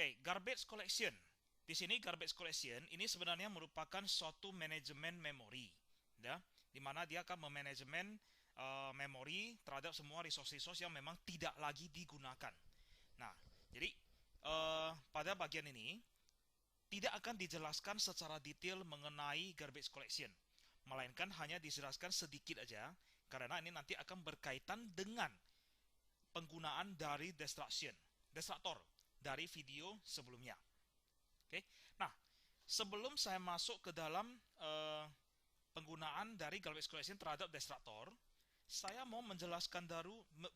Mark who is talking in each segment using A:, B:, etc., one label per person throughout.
A: Oke, garbage collection. Di sini garbage collection ini sebenarnya merupakan suatu manajemen memori, ya, di mana dia akan memanajemen memori terhadap semua resource-resource yang memang tidak lagi digunakan. Nah, jadi pada bagian ini tidak akan dijelaskan secara detail mengenai garbage collection, melainkan hanya dijelaskan sedikit aja, karena ini nanti akan berkaitan dengan penggunaan dari destructor dari video sebelumnya. Oke, nah sebelum saya masuk ke dalam penggunaan dari garbage collection terhadap destructor, saya mau menjelaskan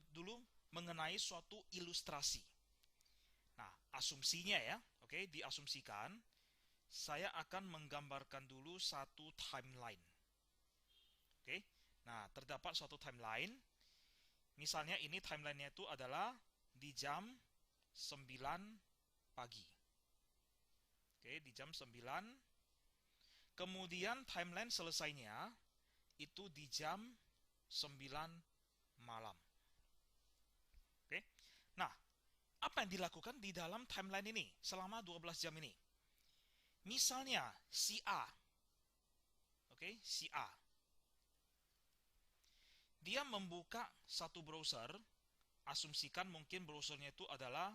A: dulu mengenai suatu ilustrasi. Nah, asumsinya ya, oke, diasumsikan saya akan menggambarkan dulu satu timeline. Oke, nah terdapat suatu timeline. Misalnya ini timelinenya itu adalah di jam 9 pagi. Oke, di jam 9. Kemudian timeline selesainya itu di jam 9 malam. Oke. Nah, apa yang dilakukan di dalam timeline ini selama 12 jam ini? Misalnya si A. Oke, si A. Dia membuka satu browser, asumsikan mungkin browsernya itu adalah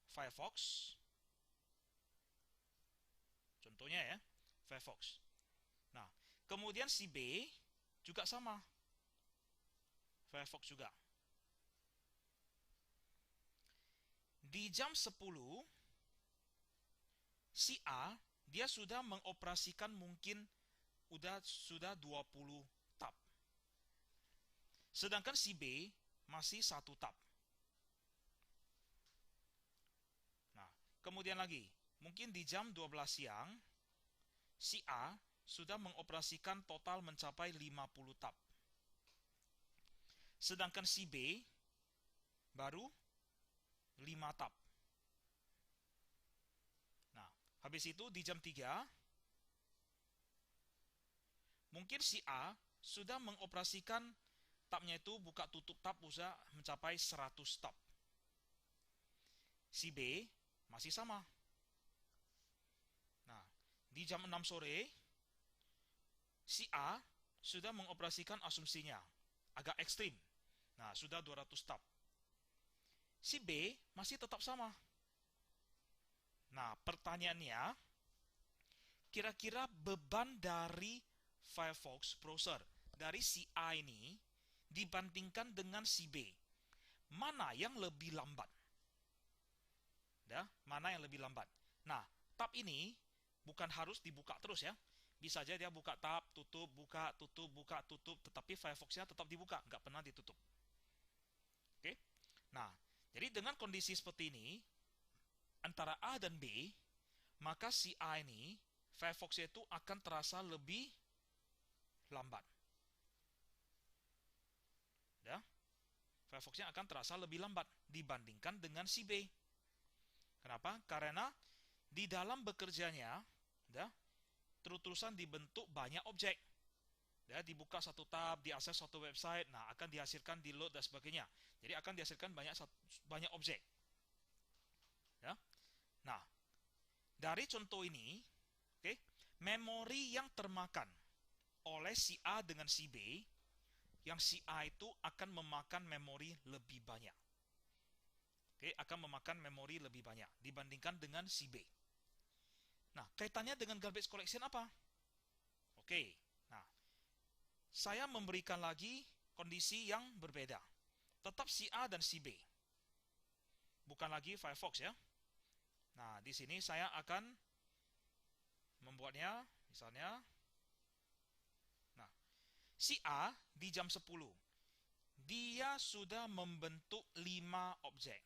A: Firefox. Contohnya ya, Firefox. Nah, kemudian si B juga sama. Firefox juga. Di jam 10, si A, dia sudah mengoperasikan mungkin sudah 20 tab. Sedangkan si B masih 1 tab. Nah, kemudian lagi, mungkin di jam 12 siang, si A sudah mengoperasikan total mencapai 50 tab. Sedangkan si B baru 5 tab. Nah, habis itu di jam 3, mungkin si A sudah mengoperasikan tabnya itu buka tutup tab bisa mencapai 100 tab. Si B masih sama. Nah, di jam 6 sore, si A sudah mengoperasikan asumsinya agak ekstrim. Nah, sudah 200 tab. Si B masih tetap sama. Nah, pertanyaannya, kira-kira beban dari Firefox browser dari si A ini dibandingkan dengan si B, mana yang lebih lambat? Mana yang lebih lambat? Nah, tab ini bukan harus dibuka terus ya. Bisa aja dia buka tab, tutup, buka, tutup, tetapi Firefox-nya tetap dibuka, nggak pernah ditutup. Oke? Nah, jadi dengan kondisi seperti ini, antara A dan B, maka si A ini, Firefox itu akan terasa lebih lambat. Ya? Firefox-nya akan terasa lebih lambat dibandingkan dengan si B. Kenapa? Karena di dalam bekerjanya, terus-terusan dibentuk banyak objek. Dibuka satu tab, diakses satu website, nah akan dihasilkan di load dan sebagainya. Jadi akan dihasilkan banyak objek. Ya. Nah, dari contoh ini, memori yang termakan oleh si A dengan si B, yang si A itu akan memakan memori lebih banyak. Akan memakan memori lebih banyak dibandingkan dengan si B. Nah, kaitannya dengan garbage collection apa? Nah, saya memberikan lagi kondisi yang berbeda. Tetap si A dan si B. Bukan lagi Firefox ya. Nah, di sini saya akan membuatnya, misalnya, nah, si A di jam 10, dia sudah membentuk 5 objek.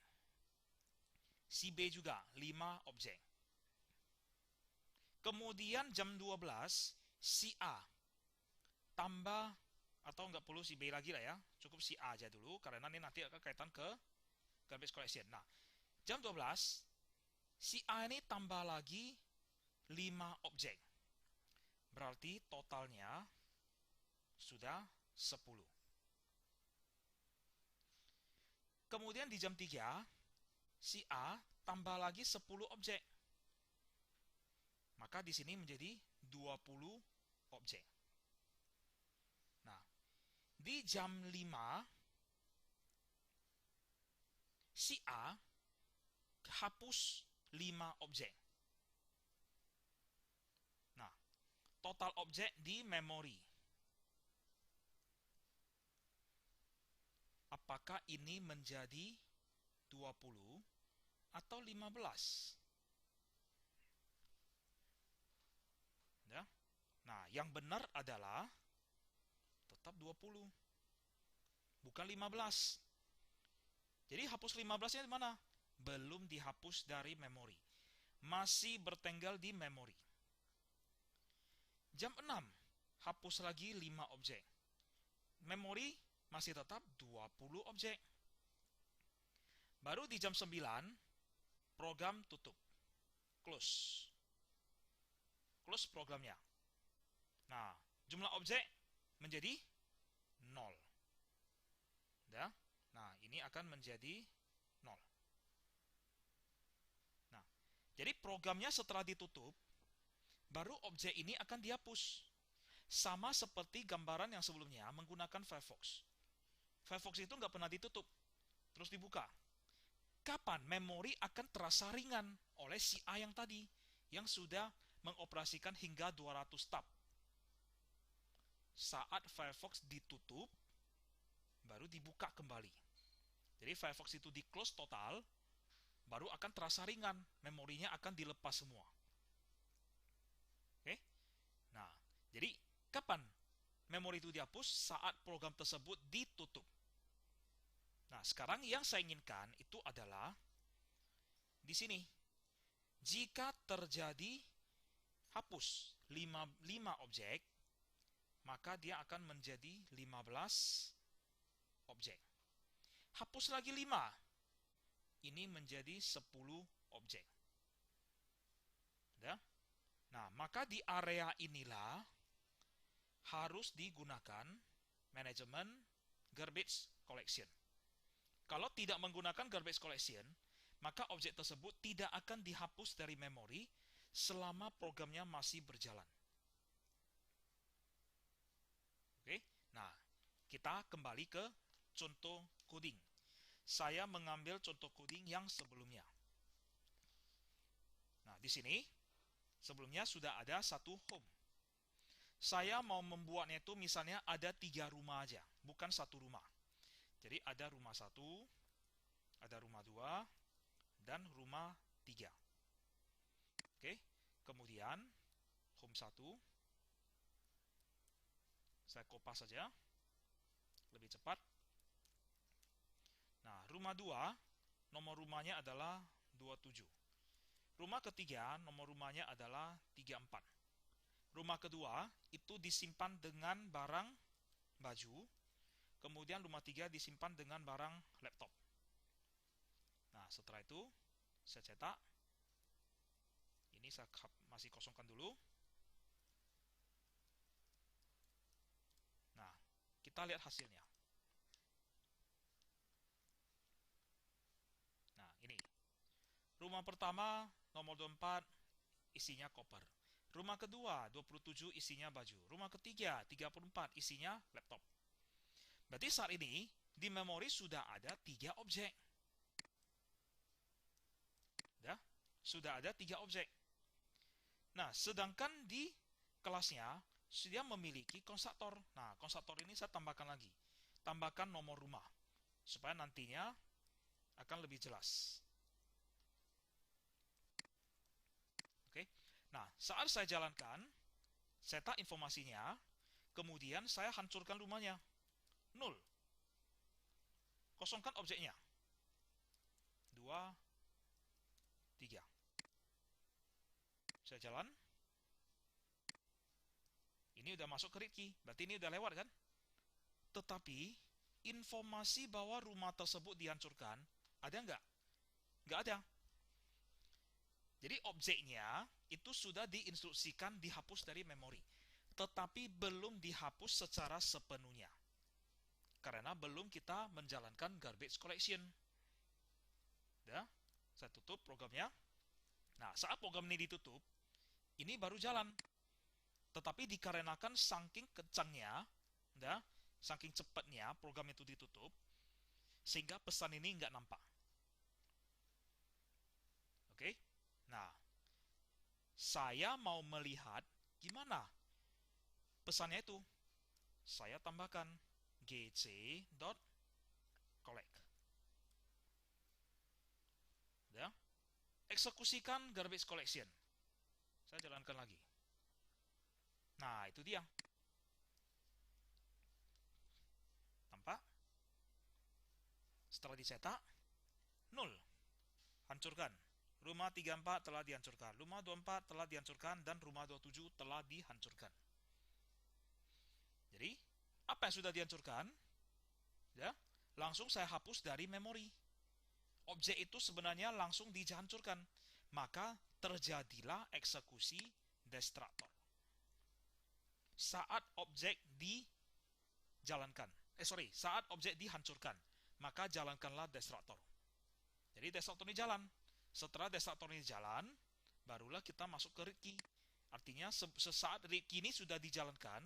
A: Si B juga 5 objek. Kemudian jam 12, si A tambah, atau nggak perlu si B lagi lah ya, cukup si A aja dulu, karena ini nanti akan kaitan ke garbage collection. Nah, jam 12, si A ini tambah lagi 5 objek. Berarti totalnya sudah 10. Kemudian di jam 3, si A tambah lagi 10 objek. Maka di sini menjadi 20 objek. Nah, di jam 5 si A hapus 5 objek. Nah, total objek di memori. Apakah ini menjadi 20 atau 15? Ya. Nah, yang benar adalah tetap 20. Bukan 15. Jadi hapus 15-nya di mana? Belum dihapus dari memori. Masih bertengger di memori. Jam 6, hapus lagi 5 objek. Memori masih tetap 20 objek. Baru di jam 9, program tutup. Close. Close programnya. Nah, jumlah objek menjadi 0. Ya. Nah, ini akan menjadi 0. Nah, jadi programnya setelah ditutup, baru objek ini akan dihapus. Sama seperti gambaran yang sebelumnya menggunakan Firefox. Firefox itu nggak pernah ditutup, terus dibuka. Kapan memori akan terasa ringan oleh si A yang tadi, yang sudah mengoperasikan hingga 200 tab. Saat Firefox ditutup, baru dibuka kembali. Jadi Firefox itu di close total, baru akan terasa ringan, memorinya akan dilepas semua. Oke? Nah, jadi kapan memori itu dihapus? Saat program tersebut ditutup. Nah, sekarang yang saya inginkan itu adalah di sini. Jika terjadi hapus 5 objek, maka dia akan menjadi 15 objek. Hapus lagi 5. Ini menjadi 10 objek. Ya? Nah, maka di area inilah harus digunakan manajemen garbage collection. Kalau tidak menggunakan garbage collection, maka objek tersebut tidak akan dihapus dari memori selama programnya masih berjalan. Oke, nah kita kembali ke contoh coding. Saya mengambil contoh coding yang sebelumnya. Nah, di sini sebelumnya sudah ada satu home. Saya mau membuatnya itu misalnya ada 3 rumah aja, bukan satu rumah. Jadi ada rumah 1, ada rumah 2, dan rumah 3. Oke, kemudian home 1, saya kopas saja, lebih cepat. Nah, rumah 2, nomor rumahnya adalah 27. Rumah ketiga, nomor rumahnya adalah 34. Rumah kedua, itu disimpan dengan barang baju. Kemudian rumah 3 disimpan dengan barang laptop. Nah, setelah itu, saya cetak. Ini saya masih kosongkan dulu. Nah, kita lihat hasilnya. Nah, ini. Rumah pertama, nomor 24, isinya koper. Rumah kedua, 27, isinya baju. Rumah ketiga, 34, isinya laptop. Berarti saat ini, di memori sudah ada 3 objek. Ya, sudah ada 3 objek. Nah, sedangkan di kelasnya, dia memiliki konstruktor. Nah, konstruktor ini saya tambahkan lagi. Tambahkan nomor rumah. Supaya nantinya akan lebih jelas. Oke. Nah, saat saya jalankan, cetak informasinya, kemudian saya hancurkan rumahnya. 0. Kosongkan objeknya. 2, 3. Saya jalan. Ini udah masuk ke read key, berarti ini udah lewat kan? Tetapi, informasi bahwa rumah tersebut dihancurkan, ada nggak? Nggak ada. Jadi objeknya itu sudah diinstruksikan dihapus dari memori. Tetapi belum dihapus secara sepenuhnya. Karena belum kita menjalankan garbage collection. Ya? Saya tutup programnya. Nah, saat program ini ditutup, ini baru jalan. Tetapi dikarenakan saking kencangnya, ya, saking cepatnya program itu ditutup, sehingga pesan ini nggak nampak. Oke? Nah, saya mau melihat gimana pesannya itu. Saya tambahkan gc.collect. Ya. Eksekusikan garbage collection. Saya jalankan lagi. Nah, itu dia. Tampak? Setelah dicetak, 0. Hancurkan. Rumah 34 telah dihancurkan. Rumah 24 telah dihancurkan. Dan rumah 27 telah dihancurkan. Jadi, apa yang sudah dihancurkan? Ya, langsung saya hapus dari memori. Objek itu sebenarnya langsung dihancurkan. Maka terjadilah eksekusi destructor. Saat objek dijalankan. Saat objek dihancurkan, maka jalankanlah destructor. Jadi destructor ini jalan. Setelah destructor ini jalan, barulah kita masuk ke read key. Artinya sesaat read key ini sudah dijalankan,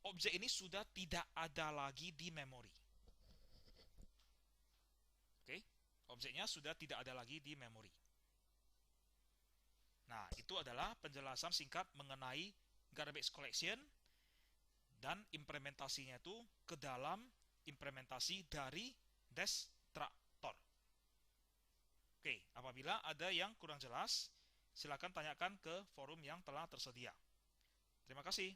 A: objek ini sudah tidak ada lagi di memori. Oke, objeknya sudah tidak ada lagi di memori. Nah, itu adalah penjelasan singkat mengenai garbage collection dan implementasinya itu ke dalam implementasi dari destructor. Oke, apabila ada yang kurang jelas, silakan tanyakan ke forum yang telah tersedia. Terima kasih.